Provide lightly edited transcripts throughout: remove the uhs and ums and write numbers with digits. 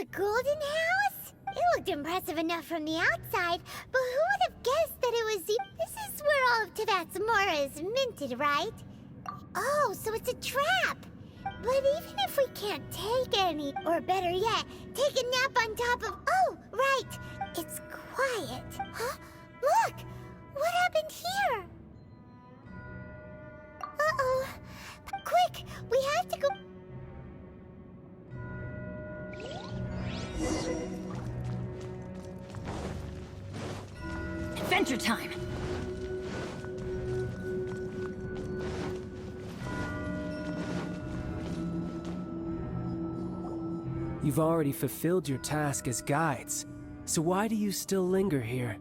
The golden house? It looked impressive enough from the outside, but who would have guessed that it was This is where all of Teyvat's mora is minted, right? Oh, so it's a trap! But even if we can't take any, or better yet, take a nap on top of... Oh, right! It's quiet. Huh? Look! What happened here? Uh-oh. Quick! We have to go... Adventure time! You've already fulfilled your task as guides, so why do you still linger here?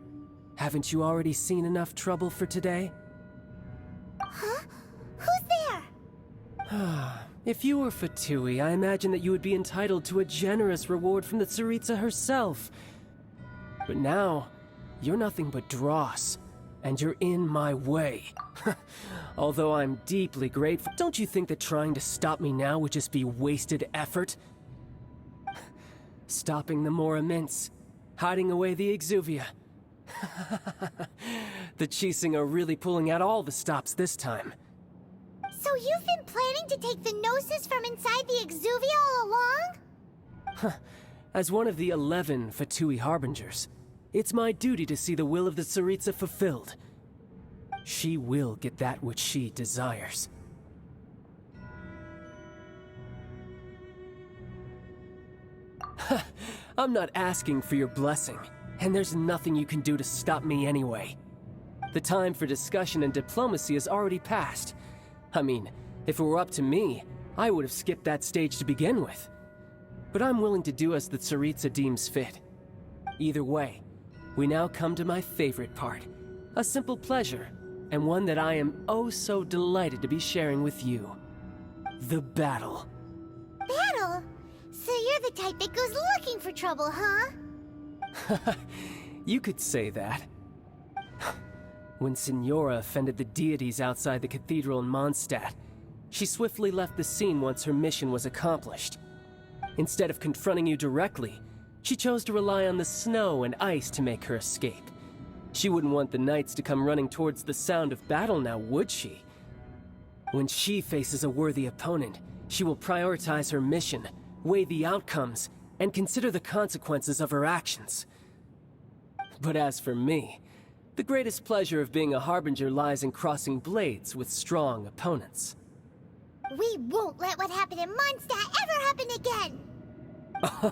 Haven't you already seen enough trouble for today? Huh? Who's there? If you were Fatui, I imagine that you would be entitled to a generous reward from the Tsaritsa herself. But now, you're nothing but dross, and you're in my way. Although I'm deeply grateful, don't you think that trying to stop me now would just be wasted effort? Stopping the Mora Mints, hiding away the Exuvia. The Chising are really pulling out all the stops this time. So you've been planning to take the Gnosis from inside the Exuvia all along? As one of the 11 Fatui Harbingers, it's my duty to see the will of the Tsaritsa fulfilled. She will get that which she desires. I'm not asking for your blessing, and there's nothing you can do to stop me anyway. The time for discussion and diplomacy has already passed. I mean, if it were up to me, I would have skipped that stage to begin with. But I'm willing to do as the Tsaritsa deems fit. Either way, we now come to my favorite part. A simple pleasure, and one that I am oh so delighted to be sharing with you. The battle. Battle? So you're the type that goes looking for trouble, huh? You could say that. When Signora offended the deities outside the cathedral in Mondstadt, she swiftly left the scene once her mission was accomplished. Instead of confronting you directly, she chose to rely on the snow and ice to make her escape. She wouldn't want the knights to come running towards the sound of battle now, would she? When she faces a worthy opponent, she will prioritize her mission, weigh the outcomes, and consider the consequences of her actions. But as for me, the greatest pleasure of being a Harbinger lies in crossing blades with strong opponents. We won't let what happened in Mondstadt ever happen again!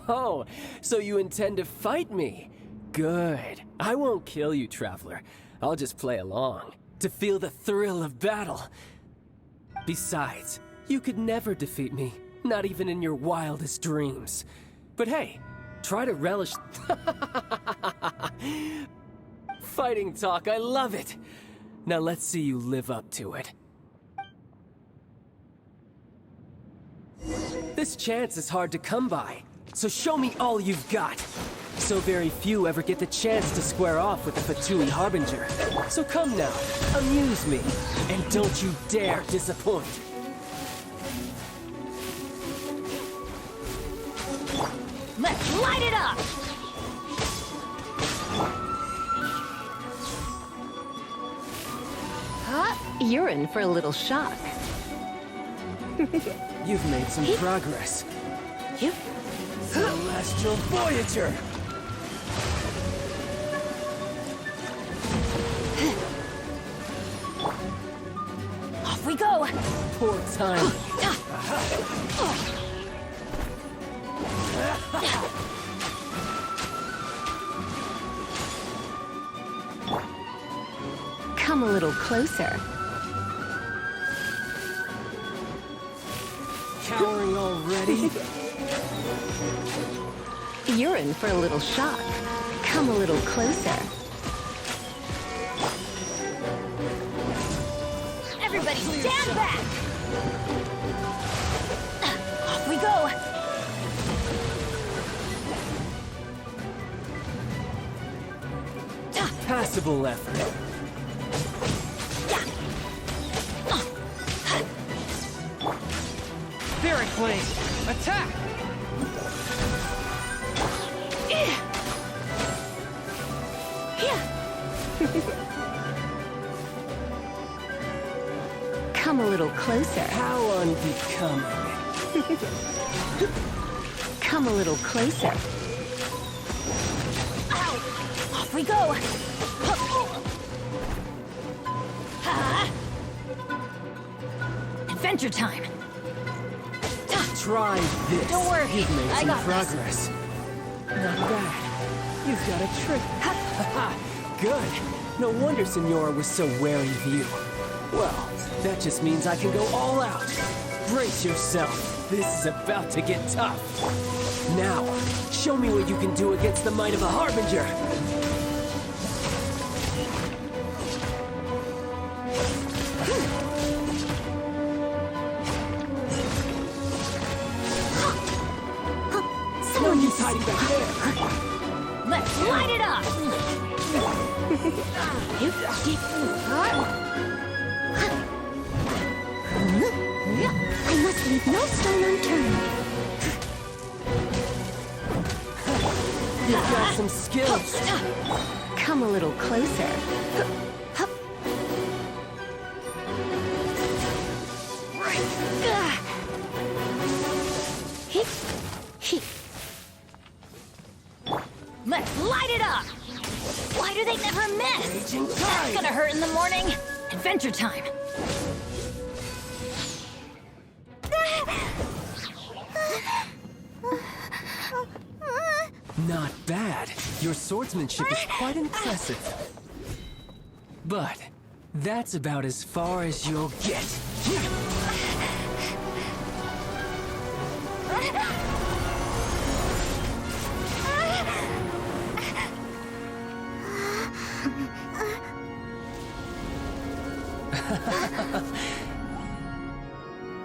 Oh, so you intend to fight me? Good. I won't kill you, Traveler. I'll just play along, to feel the thrill of battle. Besides, you could never defeat me, not even in your wildest dreams. But hey, try to relish... Fighting talk, I love it! Now let's see you live up to it. This chance is hard to come by, so show me all you've got. So very few ever get the chance to square off with the Fatui Harbinger. So come now, amuse me, and don't you dare disappoint. Let's light it up! Huh? You're in for a little shock. You've made some progress. Yep. Celestial Voyager! Off we go! Poor time. Come a little closer. Cowering already? You're in for a little shock. Come a little closer. Everybody stand back! Off we go! Passable effort. Spirit Flame! Attack! Come a little closer. How unbecoming. Come a little closer. Off we go! Adventure time! Try this. Don't worry, You've made I some got this. progress. Not bad. You've got a trick. Ha ha! Good. No wonder Senora was so wary of you. Well, that just means I can go all out. Brace yourself. This is about to get tough. Now, show me what you can do against the might of a Harbinger. No use hiding back there. Let's light it up! I must leave no stone unturned. You've got some skills. Come a little closer. Let's light it up! Why do they never miss? That's gonna hurt in the morning. Adventure time! Not bad. Your swordsmanship is quite impressive. But that's about as far as you'll get.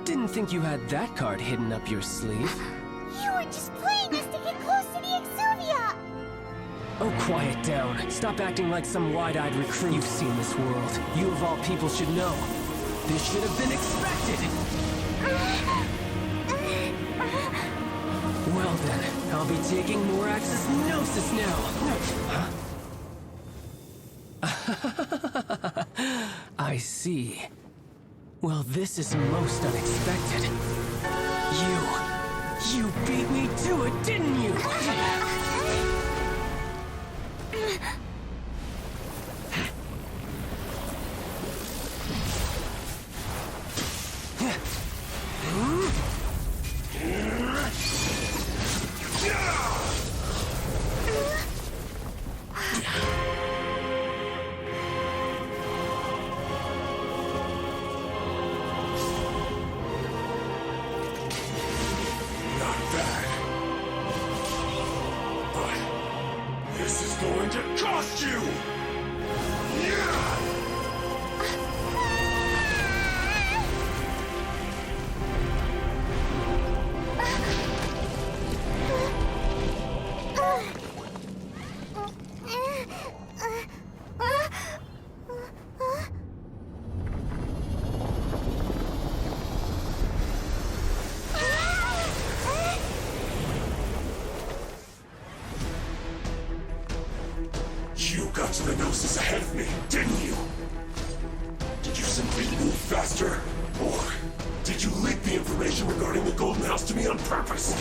Didn't think you had that card hidden up your sleeve. You were just playing us to get close to the Exuvia! Oh, quiet down. Stop acting like some wide-eyed recruit. You've seen this world. You of all people should know. This should have been expected. Well then, I'll be taking more Axis Gnosis now. I see. Well, this is most unexpected. You beat me to it, didn't you? The Gnosis ahead of me, didn't you? Did you simply move faster? Or did you leak the information regarding the Golden House to me on purpose?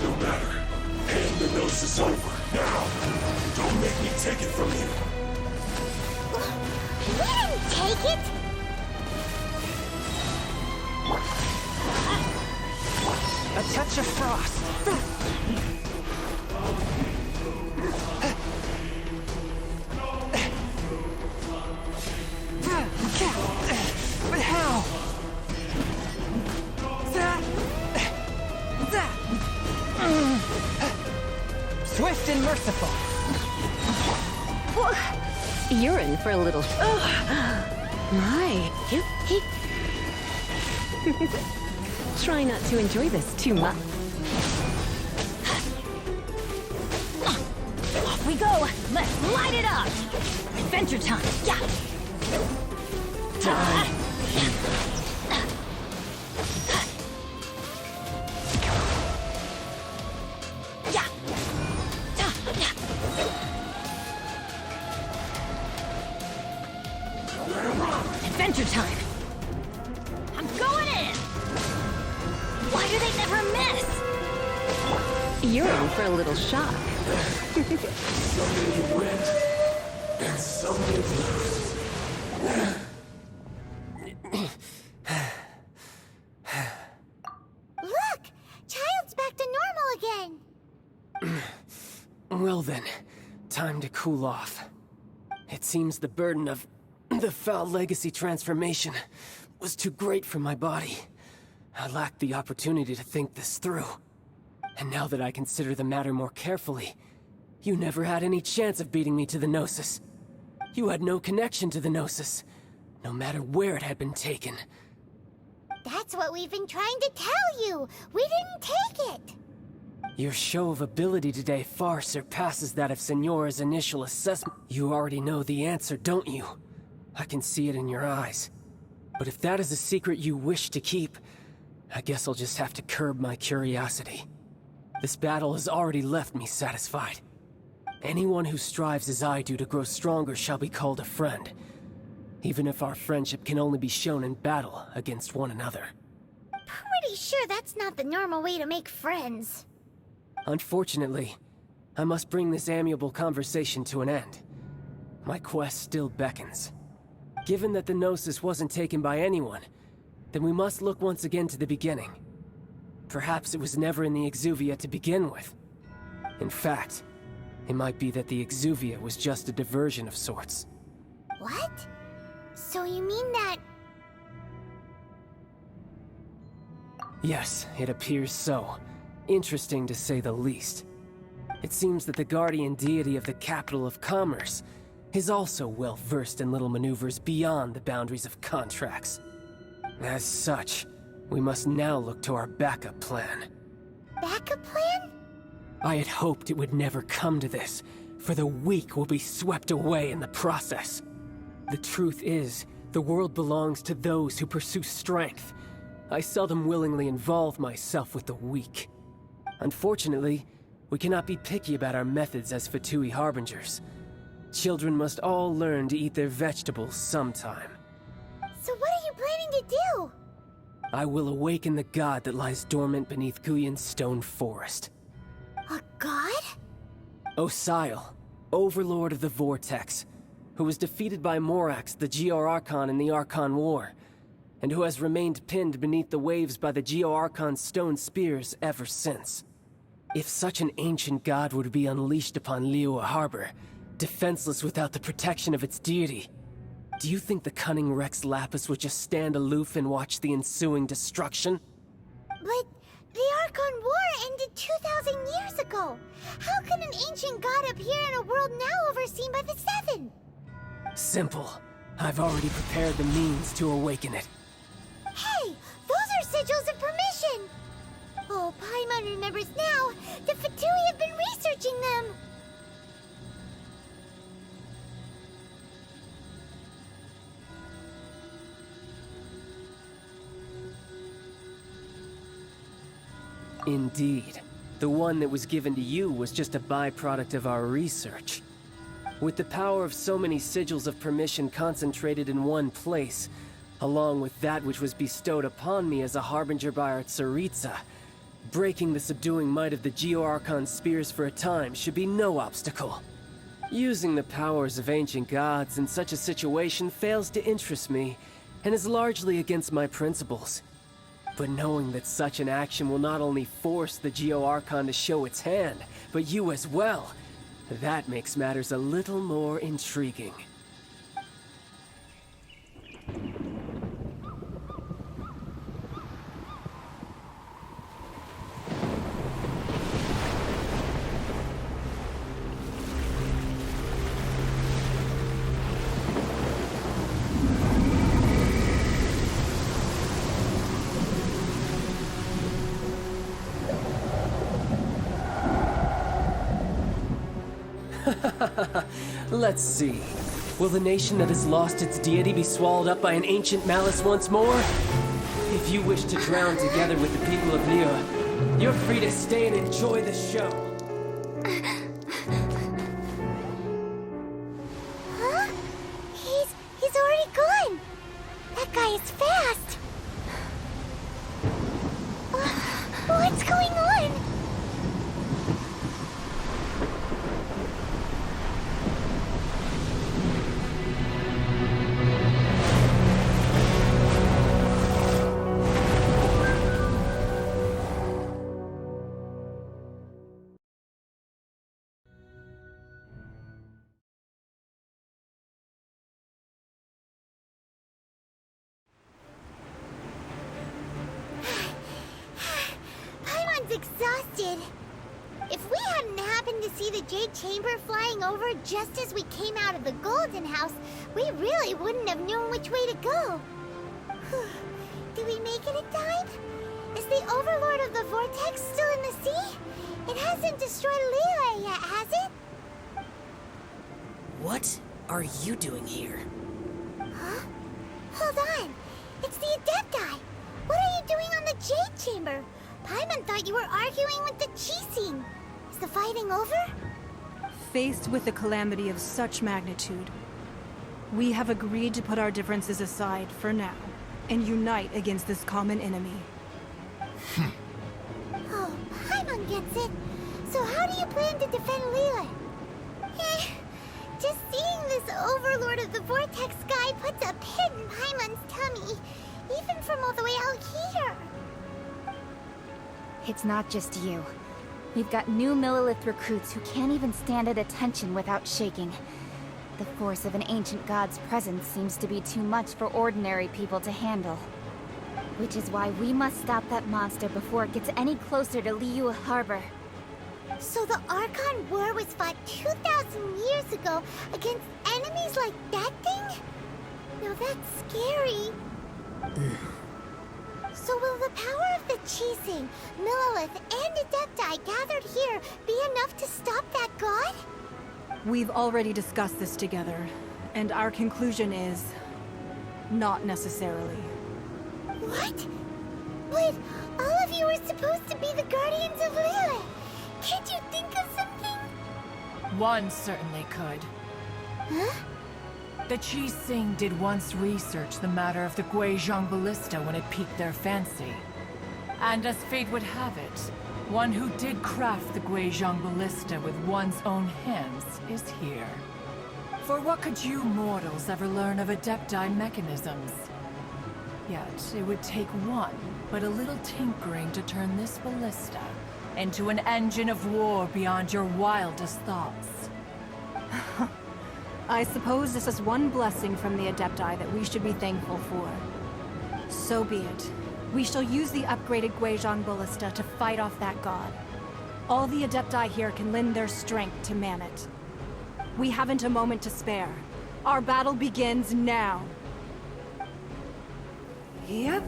No matter. Hand the Gnosis over, now. Don't make me take it from you. Let him take it! A touch of frost. But how? Swift and merciful. You're in for a little... My. Try not to enjoy this too much. Off we go! Let's light it up! Adventure time! Yeah! Adventure time! I'm going in! Why do they never miss? You're in for a little shock. Someday you win, and someday you lose. Look! Childe's back to normal again! Well then, time to cool off. It seems the burden of the foul legacy transformation was too great for my body. I lacked the opportunity to think this through. And now that I consider the matter more carefully, you never had any chance of beating me to the Gnosis. You had no connection to the Gnosis, no matter where it had been taken. That's what we've been trying to tell you! We didn't take it! Your show of ability today far surpasses that of Signora's initial assessment. You already know the answer, don't you? I can see it in your eyes. But if that is a secret you wish to keep, I guess I'll just have to curb my curiosity. This battle has already left me satisfied. Anyone who strives as I do to grow stronger shall be called a friend, even if our friendship can only be shown in battle against one another. Pretty sure that's not the normal way to make friends. Unfortunately, I must bring this amiable conversation to an end. My quest still beckons. Given that the Gnosis wasn't taken by anyone, then we must look once again to the beginning. Perhaps it was never in the Exuvia to begin with. In fact, it might be that the Exuvia was just a diversion of sorts. What? So you mean that... Yes, it appears so. Interesting to say the least. It seems that the guardian deity of the capital of commerce is also well versed in little maneuvers beyond the boundaries of contracts. As such, we must now look to our backup plan. Backup plan? I had hoped it would never come to this, for the weak will be swept away in the process. The truth is, the world belongs to those who pursue strength. I seldom willingly involve myself with the weak. Unfortunately, we cannot be picky about our methods as Fatui Harbingers. Children must all learn to eat their vegetables sometime. So what are you planning to do? I will awaken the god that lies dormant beneath Guyon's stone forest. A god? Osial, Overlord of the Vortex, who was defeated by Morax, the Geo-Archon in the Archon War, and who has remained pinned beneath the waves by the Geo-Archon's stone spears ever since. If such an ancient god were to be unleashed upon Liyue Harbor, defenseless without the protection of its deity, do you think the cunning Rex Lapis would just stand aloof and watch the ensuing destruction? But the Archon War ended 2,000 years ago. How can an ancient god appear in a world now overseen by the Seven? Simple. I've already prepared the means to awaken it. Hey, those are sigils of permission! Oh, Paimon remembers now. The Fatui have been researching them. Indeed. The one that was given to you was just a byproduct of our research. With the power of so many sigils of permission concentrated in one place, along with that which was bestowed upon me as a harbinger by our Tsaritsa, breaking the subduing might of the Geo-Archon spears for a time should be no obstacle. Using the powers of ancient gods in such a situation fails to interest me, and is largely against my principles. But knowing that such an action will not only force the Geo-Archon to show its hand, but you as well, that makes matters a little more intriguing. Let's see. Will the nation that has lost its deity be swallowed up by an ancient malice once more? If you wish to drown together with the people of Liyue, you're free to stay and enjoy the show. Huh? He's already gone. That guy is fast. see the Jade Chamber flying over just as we came out of the Golden House, we really wouldn't have known which way to go. Did we make it in time? Is the Overlord of the Vortex still in the sea? It hasn't destroyed Liyue yet, has it? What are you doing here? Huh? Hold on. It's the Adepti. What are you doing on the Jade Chamber? Paimon thought you were arguing with the Chising. Is the fighting over? Faced with a calamity of such magnitude, we have agreed to put our differences aside for now and unite against this common enemy. Oh, Paimon gets it. So how do you plan to defend Liyue? Just seeing this Overlord of the Vortex guy puts a pit in Paimon's tummy, even from all the way out here. It's not just you. We've got new Millilith recruits who can't even stand at attention without shaking. The force of an ancient god's presence seems to be too much for ordinary people to handle. Which is why we must stop that monster before it gets any closer to Liyue Harbor. So the Archon War was fought 2,000 years ago against enemies like that thing? Now that's scary. So will the power of the Chising, Millilith, and Adepti gathered here be enough to stop that god? We've already discussed this together, and our conclusion is... not necessarily. What? But all of you were supposed to be the guardians of Liyue. Can't you think of something? One certainly could. Huh? The Chising did once research the matter of the Guizhong Ballista when it piqued their fancy. And as fate would have it, one who did craft the Guizhong Ballista with one's own hands is here. For what could you mortals ever learn of Adepti mechanisms? Yet, it would take one, but a little tinkering to turn this ballista into an engine of war beyond your wildest thoughts. I suppose this is one blessing from the Adepti that we should be thankful for. So be it. We shall use the upgraded Guizhong Ballista to fight off that god. All the Adepti here can lend their strength to man it. We haven't a moment to spare. Our battle begins now. Yep.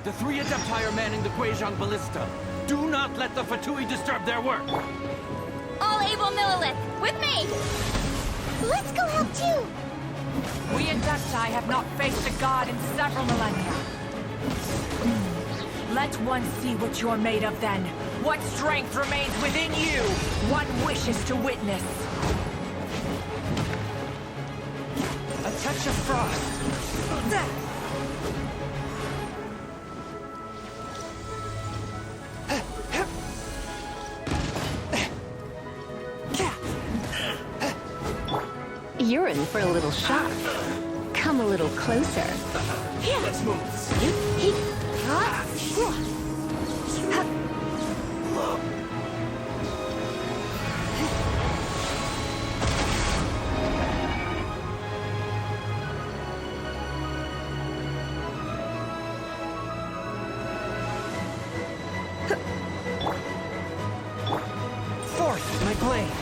The three Adepti are manning the Guizhong Ballista. Do not let the Fatui disturb their work! All able Millilith, with me! Let's go help too! We Adepti have not faced a god in several millennia. Let one see what you're made of then. What strength remains within you, one wishes to witness. A touch of frost! You're in for a little shock. Come a little closer. Let's move. Forth, my blade!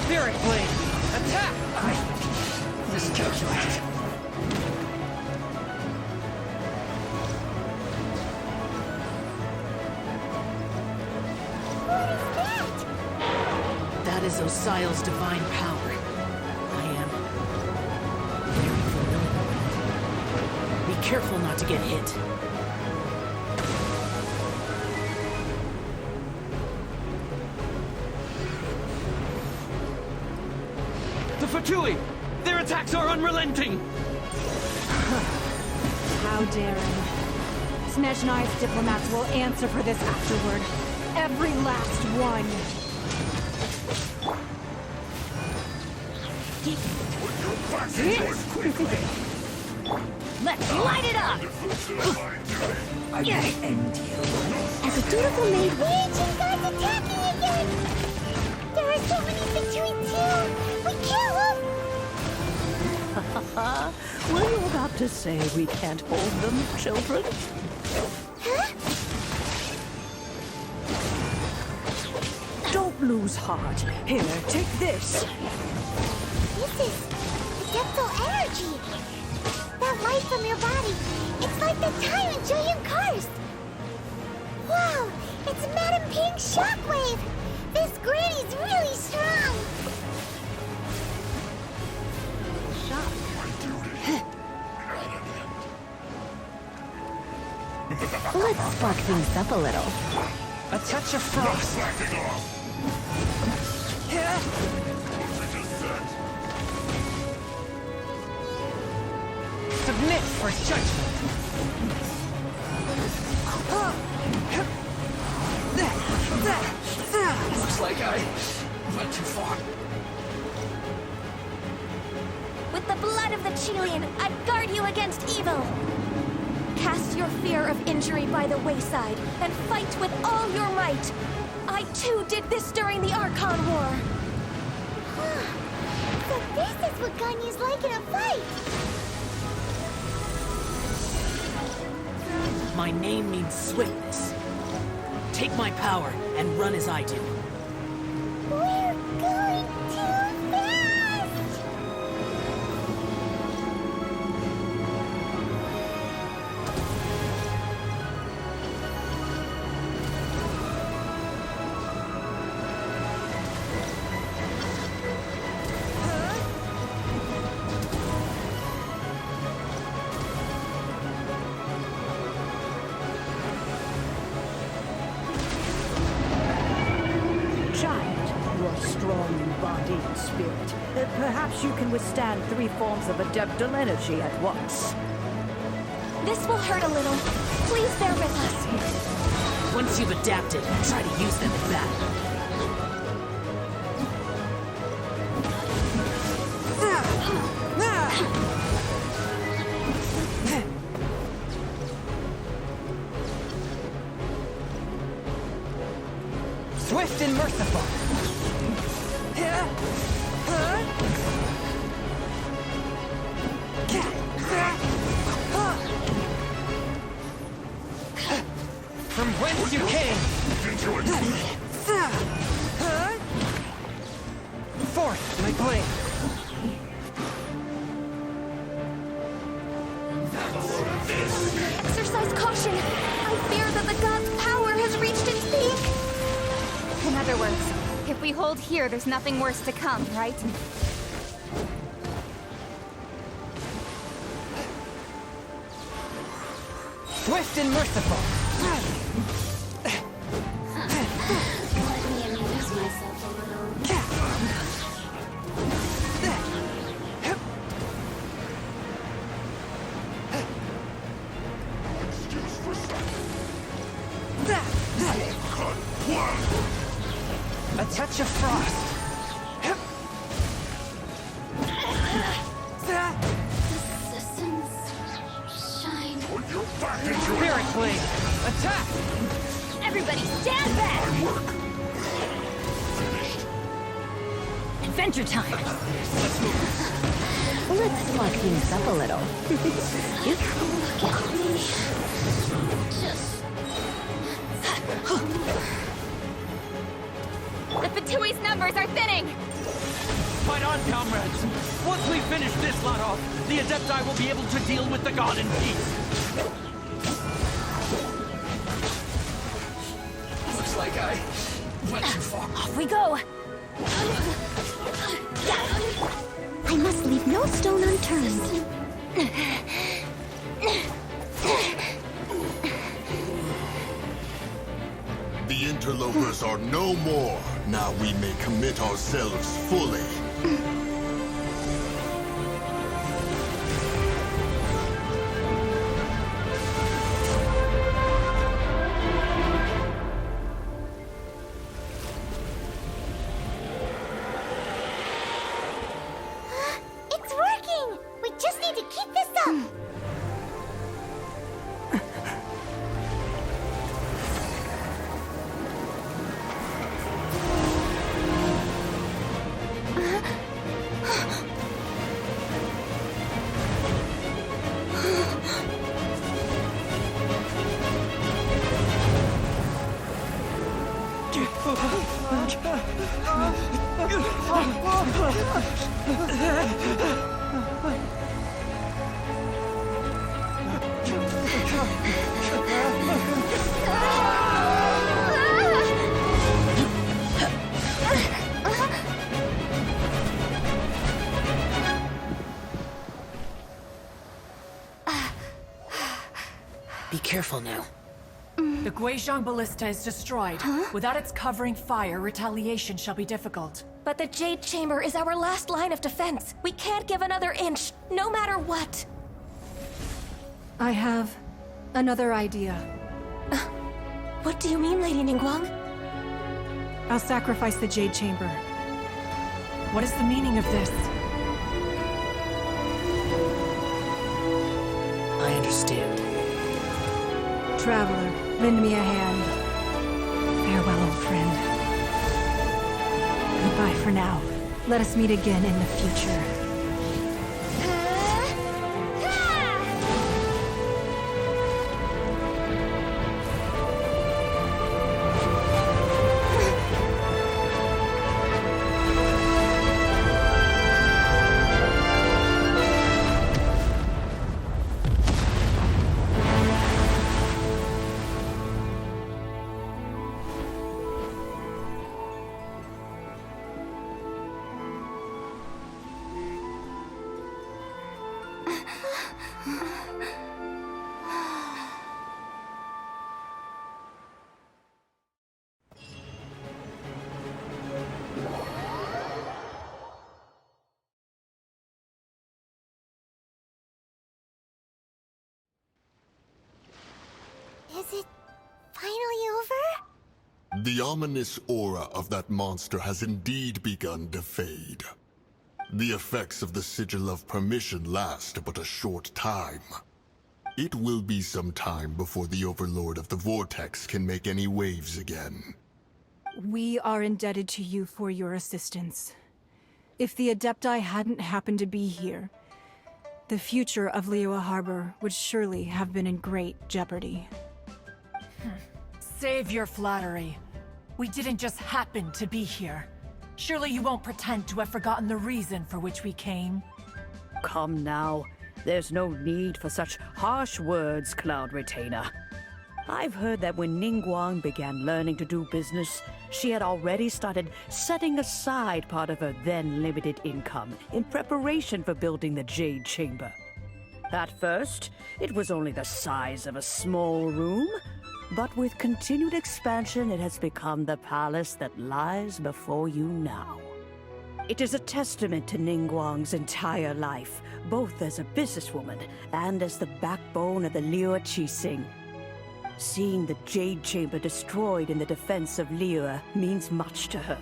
Spirit blade! is Osial's divine power. I am very familiar with it. Be careful not to get hit. The Fatui! Their attacks are unrelenting! How daring. Snezhnai's diplomats will answer for this afterward. Every last one. Let's light it up! As a dutiful maid, the ancient gods attacking again! There are so many Fatui too! We kill them! Were you about to say we can't hold them, children? Huh? Don't lose heart. Here, take this. This is adeptal energy! That light from your body, it's like the time in Julian Karst! Wow, it's Madame Ping's shockwave! This granny's really strong! Let's spark things up a little. A touch of frost! Submit for judgment! Looks like I went too far. With the blood of the Chilean, I guard you against evil. Cast your fear of injury by the wayside and fight with all your might. I too did this during the Archon War. So this is what Ganya's like in a fight! My name means swiftness. Take my power and run as I do. We're going too fast! Child, you are strong in body and spirit. Perhaps you can withstand 3 forms of adeptal energy at once. This will hurt a little. Please bear with us. Once you've adapted, try to use them in battle. Swift and merciful! From whence you came! Forth, my blade! Exercise caution. I fear that the god's power has reached its peak. In other words, if we hold here, there's nothing worse to come, right? Swift and merciful! Let me amuse myself a little. A touch of frost! Systems shine. Spirit blade! Attack! Everybody stand back! Adventure time! Let's spark things up a little. Look at me. Just The Fatui's numbers are thinning! Fight on, comrades! Once we finish this lot off, the Adepti will be able to deal with the god in peace! Looks like I went too far. Off we go! Leave no stone unturned. The interlopers are no more. Now we may commit ourselves fully. It's working! We just need to keep this up! Be careful now. The Guizhong Ballista is destroyed. Without its covering fire, retaliation shall be difficult. But the Jade Chamber is our last line of defense. We can't give another inch, no matter what. I have another idea. What do you mean, Lady Ningguang? I'll sacrifice the Jade Chamber. What is the meaning of this? I understand. Traveler, lend me a hand. Farewell, old friend. Goodbye for now. Let us meet again in the future. Is it finally over? The ominous aura of that monster has indeed begun to fade. The effects of the Sigil of Permission last but a short time. It will be some time before the Overlord of the Vortex can make any waves again. We are indebted to you for your assistance. If the Adepti hadn't happened to be here, the future of Liyue Harbor would surely have been in great jeopardy. Save your flattery. We didn't just happen to be here. Surely you won't pretend to have forgotten the reason for which we came. Come now. There's no need for such harsh words, Cloud Retainer. I've heard that when Ningguang began learning to do business, she had already started setting aside part of her then limited income in preparation for building the Jade Chamber. At first, it was only the size of a small room, but with continued expansion, it has become the palace that lies before you now. It is a testament to Ningguang's entire life, both as a businesswoman and as the backbone of the Liyue Qixing. Seeing the Jade Chamber destroyed in the defense of Liyue means much to her.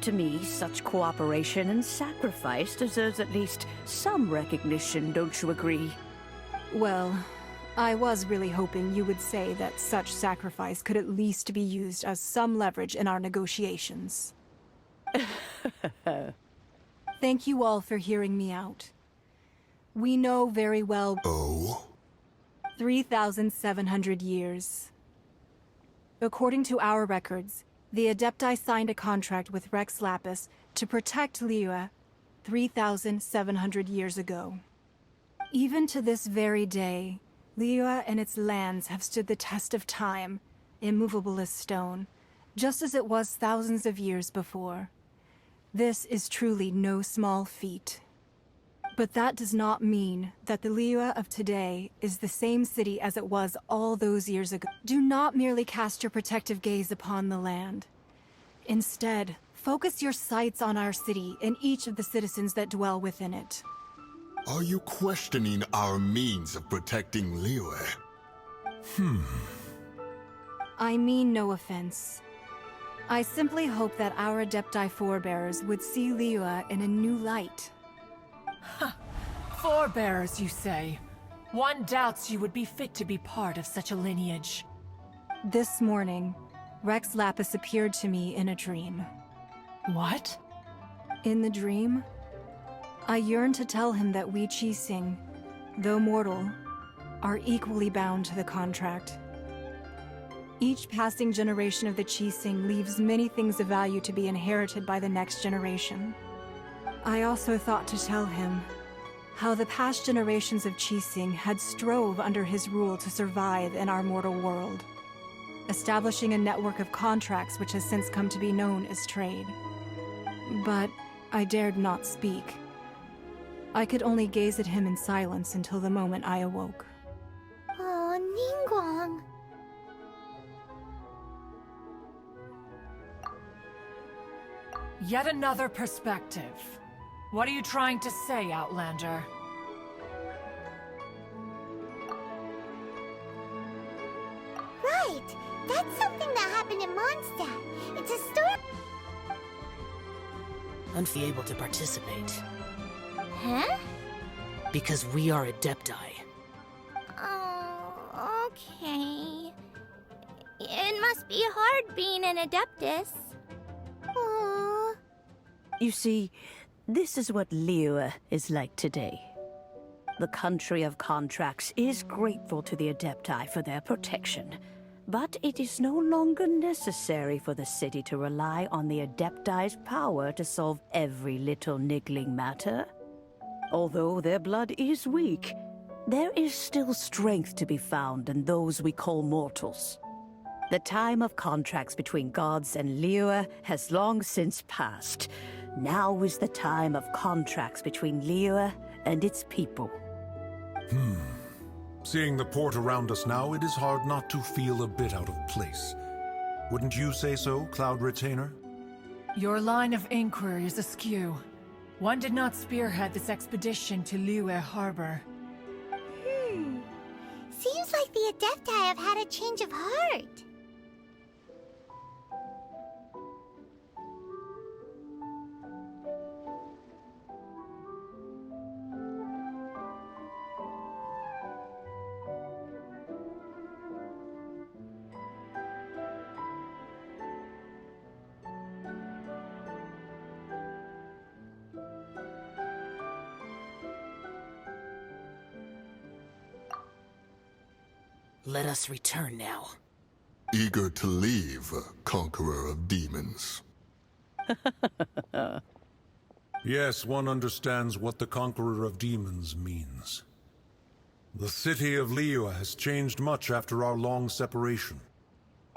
To me, such cooperation and sacrifice deserves at least some recognition, don't you agree? Well, I was really hoping you would say that such sacrifice could at least be used as some leverage in our negotiations. Thank you all for hearing me out. We know very well... Oh? 3,700 years. According to our records, the Adepti signed a contract with Rex Lapis to protect Liyue 3,700 years ago. Even to this very day, Liyue and its lands have stood the test of time, immovable as stone, just as it was thousands of years before. This is truly no small feat. But that does not mean that the Liyue of today is the same city as it was all those years ago. Do not merely cast your protective gaze upon the land. Instead, focus your sights on our city and each of the citizens that dwell within it. Are you questioning our means of protecting Liyue? I mean no offense. I simply hope that our Adepti forebears would see Liyue in a new light. Forebearers, you say? One doubts you would be fit to be part of such a lineage. This morning, Rex Lapis appeared to me in a dream. What? In the dream, I yearned to tell him that we Qixing, though mortal, are equally bound to the contract. Each passing generation of the Qixing leaves many things of value to be inherited by the next generation. I also thought to tell him how the past generations of Qixing had strove under his rule to survive in our mortal world, establishing a network of contracts which has since come to be known as trade. But I dared not speak. I could only gaze at him in silence until the moment I awoke. Oh, Ningguang. Yet another perspective. What are you trying to say, Outlander? Right! That's something that happened in Mondstadt. It's a story. Unable to participate. Huh? Because we are Adepti. Oh, okay. It must be hard being an Adeptus. Aww. You see, this is what Liyue is like today. The country of contracts is grateful to the Adepti for their protection, but it is no longer necessary for the city to rely on the Adepti's power to solve every little niggling matter. Although their blood is weak, there is still strength to be found in those we call mortals. The time of contracts between gods and Liyue has long since passed. Now is the time of contracts between Liyue and its people. Seeing the port around us now, it is hard not to feel a bit out of place. Wouldn't you say so, Cloud Retainer? Your line of inquiry is askew. One did not spearhead this expedition to Liyue Harbor. Seems like the Adepti have had a change of heart. Let us return now. Eager to leave, Conqueror of Demons. Yes, one understands what the Conqueror of Demons means. The city of Liyue has changed much after our long separation.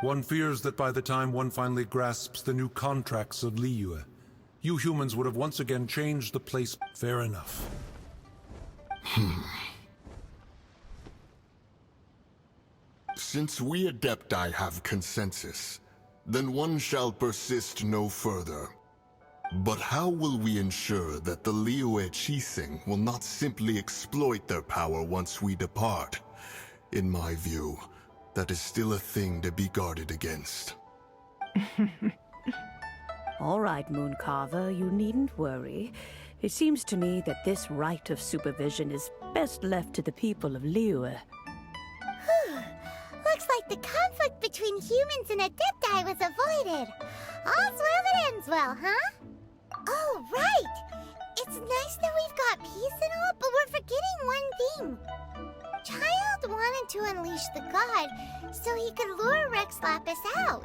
One fears that by the time one finally grasps the new contracts of Liyue, you humans would have once again changed the place. Fair enough. Since we Adepti have consensus, then one shall persist no further. But how will we ensure that the Liyue Qixing will not simply exploit their power once we depart? In my view, that is still a thing to be guarded against. All right, Mooncarver, you needn't worry. It seems to me that this right of supervision is best left to the people of Liyue. Looks like the conflict between humans and Adepti was avoided. All's well that ends well, huh? Oh, right! It's nice that we've got peace and all, but we're forgetting one thing. Childe wanted to unleash the god so he could lure Rex Lapis out.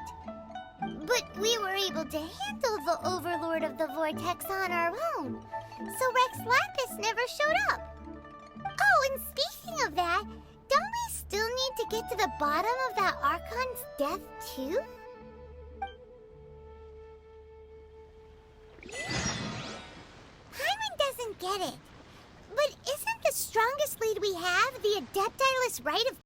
But we were able to handle the Overlord of the Vortex on our own, so Rex Lapis never showed up. Oh, and speaking of that, don't we still need to get to the bottom of that Archon's death, too? Paimon doesn't get it. have the Adeptiless right of